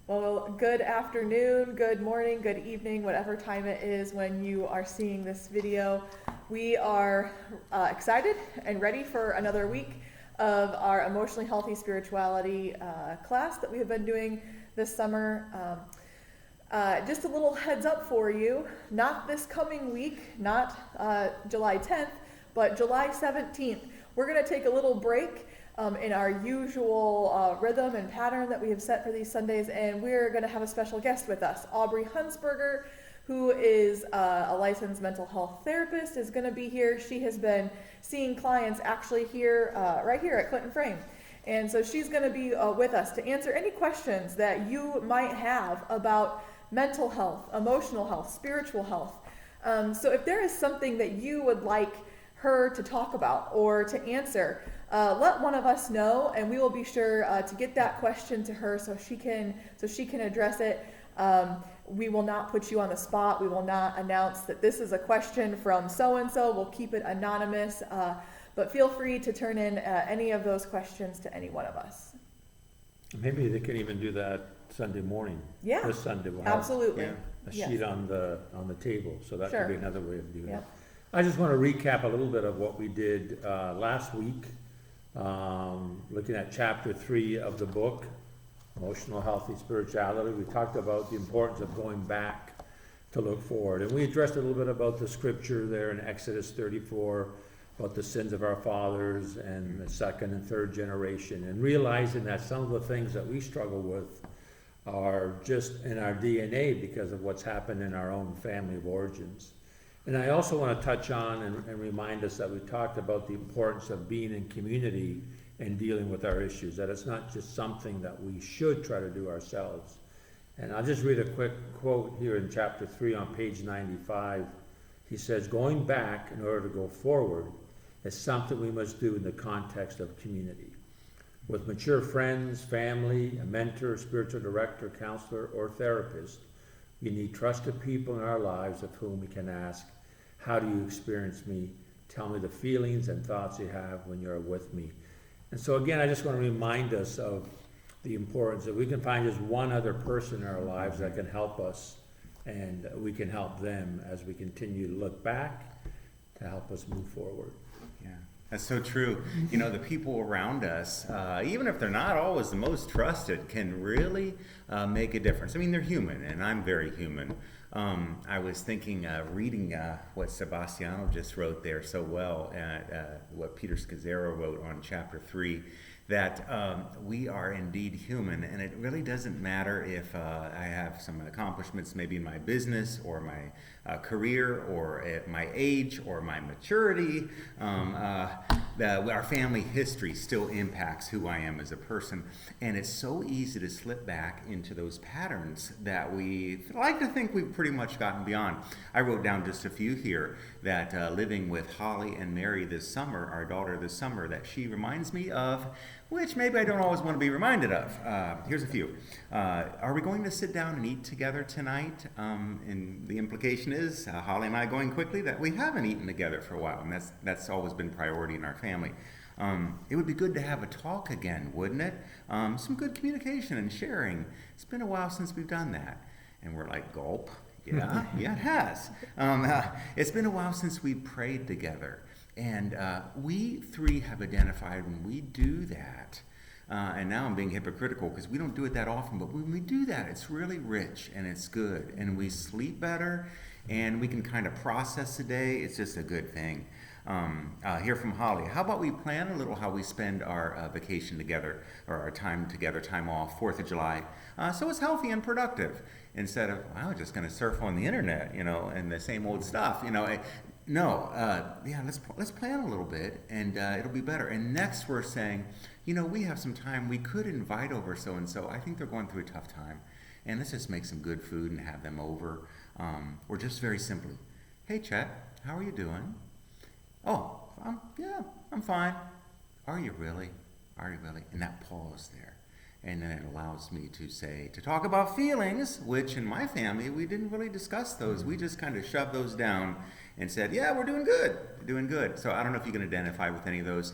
Well, good afternoon, good morning, good evening, whatever time it is when you are seeing this video. We are excited and ready for another week of our Emotionally Healthy Spirituality class that we have been doing this summer. Just a little heads up for you, not this coming week, not July 10th, but July 17th. We're going to take a little break in our usual rhythm and pattern that we have set for these Sundays, and we're going to have a special guest with us. Aubrey Hunsberger, who is a licensed mental health therapist, is going to be here. She has been seeing clients actually here, right here at Clinton Frame. And so she's going to be with us to answer any questions that you might have about mental health, emotional health, spiritual health. So if there is something that you would like her to talk about or to answer, let one of us know, and we will be sure to get that question to her so she can address it. We will not put you on the spot. We will not announce that this is a question from so-and-so. We'll keep it anonymous, but feel free to turn in any of those questions to any one of us. Maybe they can even do that Sunday morning. Yeah, this Sunday we'll have, absolutely. a sheet on the table, so that Sure. could be another way of doing Yep. it. I just want to recap a little bit of what we did last week, looking at chapter 3 of the book, Emotional Healthy Spirituality. We talked about the importance of going back to look forward, and we addressed a little bit about the scripture there in Exodus 34 about the sins of our fathers and the second and third generation, and realizing that some of the things that we struggle with are just in our DNA because of what's happened in our own family of origins. And I also want to touch on and remind us that we talked about the importance of being in community and dealing with our issues, that it's not just something that we should try to do ourselves. And I'll just read a quick quote here in chapter 3 on page 95. He says, "Going back in order to go forward is something we must do in the context of community. With mature friends, family, a mentor, spiritual director, counselor, or therapist, we need trusted people in our lives of whom we can ask, 'How do you experience me? Tell me the feelings and thoughts you have when you're with me.'" And so again, I just want to remind us of the importance that we can find just one other person in our lives that can help us, and we can help them as we continue to look back to help us move forward. Yeah, that's so true. You know, the people around us, even if they're not always the most trusted, can really make a difference. I mean, they're human, and I'm very human. I was thinking, reading what Sebastiano just wrote there so well, what Peter Scazzaro wrote on chapter 3, that we are indeed human, and it really doesn't matter if I have some accomplishments maybe in my business or my career or at my age or my maturity. Our family history still impacts who I am as a person, and it's so easy to slip back into those patterns that we like to think we've pretty much gotten beyond. I wrote down just a few here that living with Holly and Mary this summer, our daughter this summer, that she reminds me of, which maybe I don't always want to be reminded of. Here's a few. Are we going to sit down and eat together tonight? And the implication is, Holly and I going quickly, that we haven't eaten together for a while, and that's always been priority in our family. It would be good to have a talk again, wouldn't it? Some good communication and sharing. It's been a while since we've done that. And we're like, gulp. Yeah, yeah, it has. It's been a while since we prayed together. And we three have identified when we do that, and now I'm being hypocritical because we don't do it that often, but when we do that, it's really rich and it's good. And we sleep better and we can kind of process the day. It's just a good thing. Hear from Holly. How about we plan a little how we spend our vacation together, or our time together, time off, 4th of July, so it's healthy and productive, instead of, well, just going to surf on the internet, and the same old stuff, No, yeah, let's plan a little bit, and it'll be better. And next we're saying, we have some time. We could invite over so-and-so. I think they're going through a tough time. And let's just make some good food and have them over. Or just very simply, "Hey, Chet, how are you doing?" "Oh, yeah, I'm fine." "Are you really? Are you really?" And that pause there. And then it allows me to talk about feelings, which in my family, we didn't really discuss those. We just kind of shoved those down and said, yeah, we're doing good. So I don't know if you can identify with any of those.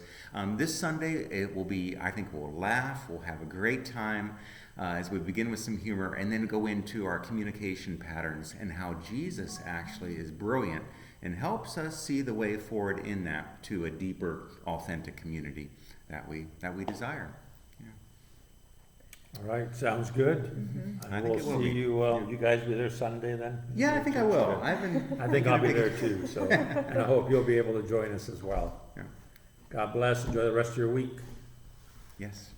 This Sunday, it will be, I think we'll laugh, we'll have a great time. as we begin with some humor and then go into our communication patterns and how Jesus actually is brilliant and helps us see the way forward in that to a deeper, authentic community that we desire. All right, sounds good. I And think we'll it will see be. you guys be there Sunday then? Yeah, I think I will. I've been. I think I'll be there too, so, and I hope you'll be able to join us as well. Yeah. God bless, enjoy the rest of your week. Yes.